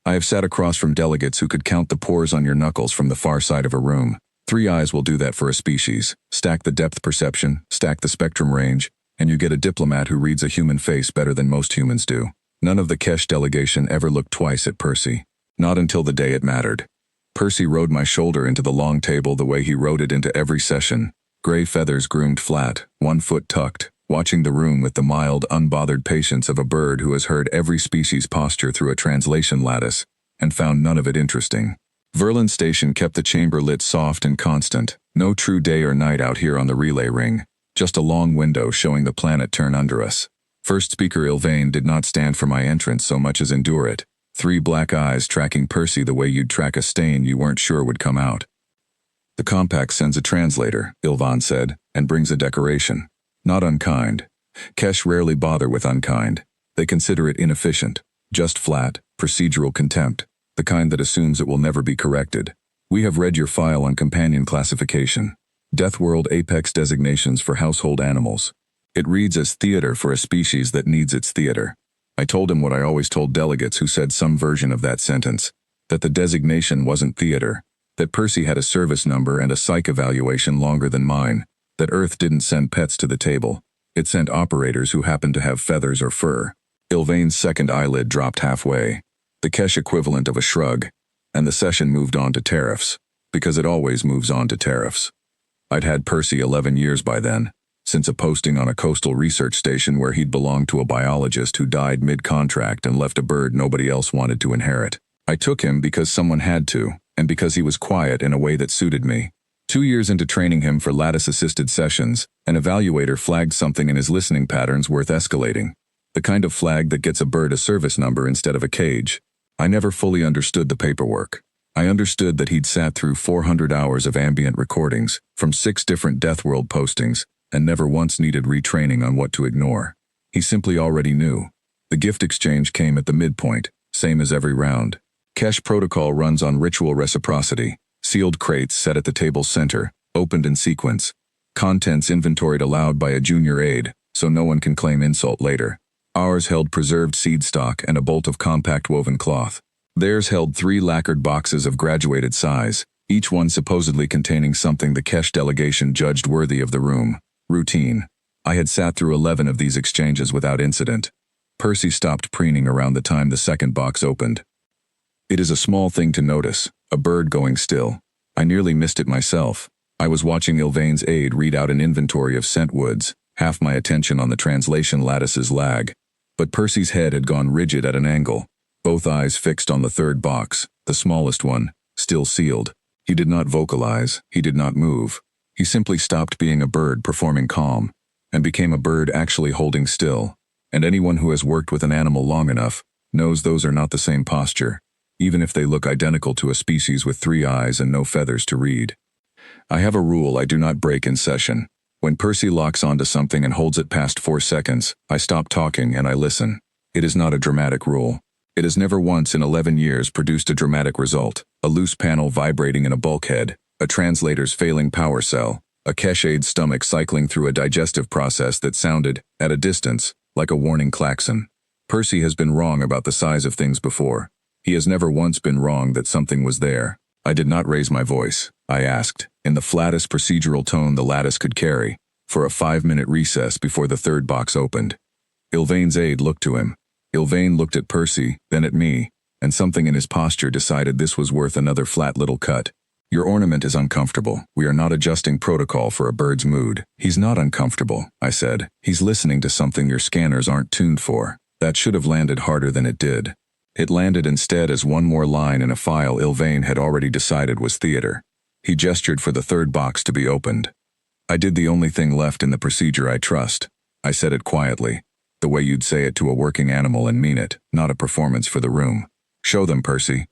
I have sat across from delegates who could count the pores on your knuckles from the far side of a room. 3 eyes will do that for a species. Stack the depth perception, stack the spectrum range, and you get a diplomat who reads a human face better than most humans do. None of the Kesh delegation ever looked twice at Percy. Not until the day it mattered. Percy rode my shoulder into the long table the way he rode it into every session. Gray feathers groomed flat, 1 foot tucked, watching the room with the mild, unbothered patience of a bird who has heard every species posture through a translation lattice, and found none of it interesting. Verlin Station kept the chamber lit soft and constant. No true day or night out here on the relay ring. Just a long window showing the planet turn under us. First speaker Ilvain did not stand for my entrance so much as endure it. 3 black eyes tracking Percy the way you'd track a stain you weren't sure would come out. The compact sends a translator, Ilvan said, and brings a decoration. Not unkind. Kesh rarely bother with unkind. They consider it inefficient. Just flat, procedural contempt. The kind that assumes it will never be corrected. We have read your file on companion classification. Deathworld Apex designations for household animals. It reads as theater for a species that needs its theater. I told him what I always told delegates who said some version of that sentence, that the designation wasn't theater, that Percy had a service number and a psych evaluation longer than mine, that Earth didn't send pets to the table, it sent operators who happened to have feathers or fur. Ilvain's second eyelid dropped halfway, the Kesh equivalent of a shrug, and the session moved on to tariffs, because it always moves on to tariffs. I'd had Percy 11 years by then, since a posting on a coastal research station where he'd belonged to a biologist who died mid-contract and left a bird nobody else wanted to inherit. I took him because someone had to, and because he was quiet in a way that suited me. 2 years into training him for lattice-assisted sessions, an evaluator flagged something in his listening patterns worth escalating. The kind of flag that gets a bird a service number instead of a cage. I never fully understood the paperwork. I understood that he'd sat through 400 hours of ambient recordings, from 6 different Deathworld postings, and never once needed retraining on what to ignore. He simply already knew. The gift exchange came at the midpoint, same as every round. Kesh protocol runs on ritual reciprocity. Sealed crates set at the table's center, opened in sequence. Contents inventoried aloud by a junior aide, so no one can claim insult later. Ours held preserved seed stock and a bolt of compact woven cloth. Theirs held 3 lacquered boxes of graduated size, each one supposedly containing something the Kesh delegation judged worthy of the room. Routine. I had sat through 11 of these exchanges without incident. Percy stopped preening around the time the second box opened. It is a small thing to notice, a bird going still. I nearly missed it myself. I was watching Ilvain's aide read out an inventory of scent woods, half my attention on the translation lattice's lag. But Percy's head had gone rigid at an angle, both eyes fixed on the third box, the smallest one, still sealed. He did not vocalize, he did not move. He simply stopped being a bird performing calm, and became a bird actually holding still. And anyone who has worked with an animal long enough knows those are not the same posture, even if they look identical to a species with 3 eyes and no feathers to read. I have a rule I do not break in session. When Percy locks onto something and holds it past 4 seconds, I stop talking and I listen. It is not a dramatic rule. It has never once in 11 years produced a dramatic result, a loose panel vibrating in a bulkhead, a translator's failing power cell, a Kesh aide's stomach cycling through a digestive process that sounded, at a distance, like a warning klaxon. Percy has been wrong about the size of things before. He has never once been wrong that something was there. I did not raise my voice. I asked, in the flattest procedural tone the lattice could carry, for a 5-minute recess before the third box opened. Ilvain's aide looked to him. Ilvain looked at Percy, then at me, and something in his posture decided this was worth another flat little cut. Your ornament is uncomfortable. We are not adjusting protocol for a bird's mood. He's not uncomfortable, I said. He's listening to something your scanners aren't tuned for. That should have landed harder than it did. It landed instead as one more line in a file Ilvain had already decided was theater. He gestured for the third box to be opened. I did the only thing left in the procedure I trust. I said it quietly, the way you'd say it to a working animal and mean it, not a performance for the room. Show them, Percy.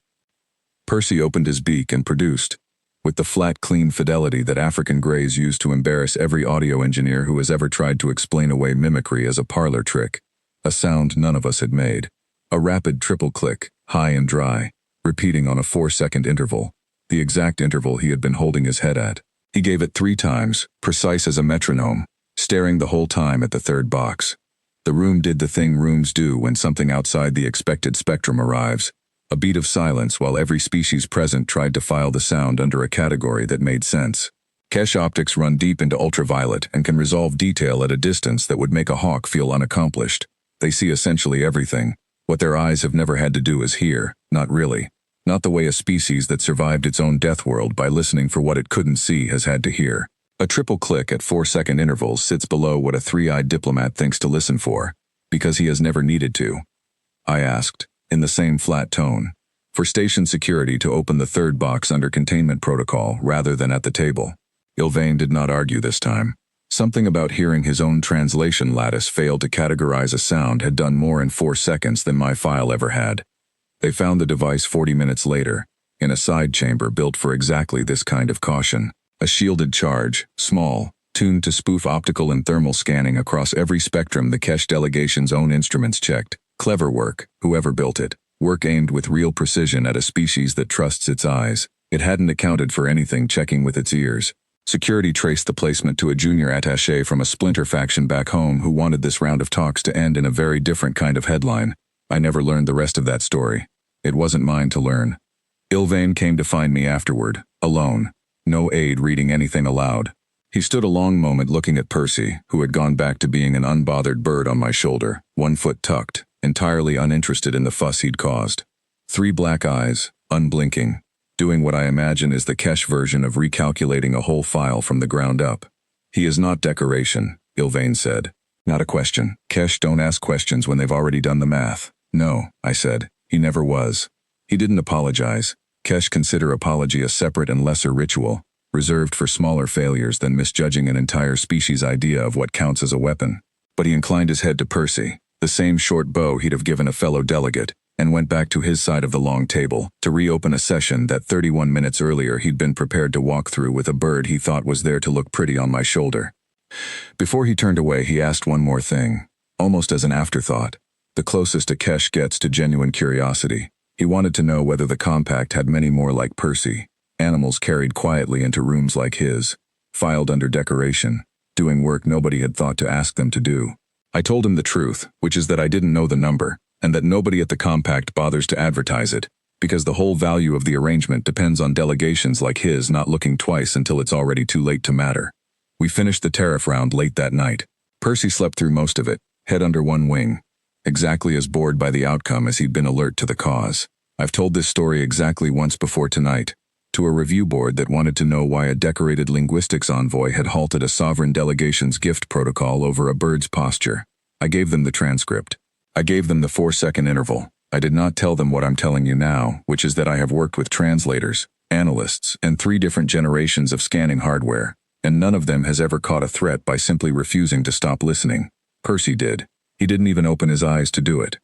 Percy opened his beak and produced, with the flat, clean fidelity that African Greys use to embarrass every audio engineer who has ever tried to explain away mimicry as a parlor trick, a sound none of us had made. A rapid triple click, high and dry, repeating on a 4-second interval, the exact interval he had been holding his head at. He gave it 3 times, precise as a metronome, staring the whole time at the third box. The room did the thing rooms do when something outside the expected spectrum arrives, A beat of silence while every species present tried to file the sound under a category that made sense. Kesh optics run deep into ultraviolet and can resolve detail at a distance that would make a hawk feel unaccomplished. They see essentially everything. What their eyes have never had to do is hear, not really. Not the way a species that survived its own death world by listening for what it couldn't see has had to hear. A triple click at 4-second intervals sits below what a three-eyed diplomat thinks to listen for, because he has never needed to. I asked, in the same flat tone, for station security to open the third box under containment protocol rather than at the table. Ilvain did not argue this time. Something about hearing his own translation lattice fail to categorize a sound had done more in 4 seconds than my file ever had. They found the device 40 minutes later, in a side chamber built for exactly this kind of caution. A shielded charge, small, tuned to spoof optical and thermal scanning across every spectrum the Kesh delegation's own instruments checked. Clever work, whoever built it. Work aimed with real precision at a species that trusts its eyes. It hadn't accounted for anything checking with its ears. Security traced the placement to a junior attaché from a splinter faction back home who wanted this round of talks to end in a very different kind of headline. I never learned the rest of that story. It wasn't mine to learn. Ilvain came to find me afterward, alone. No aide reading anything aloud. He stood a long moment looking at Percy, who had gone back to being an unbothered bird on my shoulder, one foot tucked, entirely uninterested in the fuss he'd caused. 3 black eyes, unblinking, doing what I imagine is the Kesh version of recalculating a whole file from the ground up. He is not decoration, Ilvain said. Not a question. Kesh don't ask questions when they've already done the math. No, I said. He never was. He didn't apologize. Kesh consider apology a separate and lesser ritual, reserved for smaller failures than misjudging an entire species' idea of what counts as a weapon. But he inclined his head to Percy, the same short bow he'd have given a fellow delegate, and went back to his side of the long table to reopen a session that 31 minutes earlier he'd been prepared to walk through with a bird he thought was there to look pretty on my shoulder. Before he turned away, he asked one more thing, almost as an afterthought, the closest a Kesh gets to genuine curiosity. He wanted to know whether the compact had many more like Percy, animals carried quietly into rooms like his, filed under decoration, doing work nobody had thought to ask them to do. I told him the truth, which is that I didn't know the number, and that nobody at the compact bothers to advertise it, because the whole value of the arrangement depends on delegations like his not looking twice until it's already too late to matter. We finished the tariff round late that night. Percy slept through most of it, head under one wing, exactly as bored by the outcome as he'd been alert to the cause. I've told this story exactly once before tonight, to a review board that wanted to know why a decorated linguistics envoy had halted a sovereign delegation's gift protocol over a bird's posture. I gave them the transcript. I gave them the 4-second interval. I did not tell them what I'm telling you now, which is that I have worked with translators, analysts, and 3 different generations of scanning hardware, and none of them has ever caught a threat by simply refusing to stop listening. Percy did. He didn't even open his eyes to do it.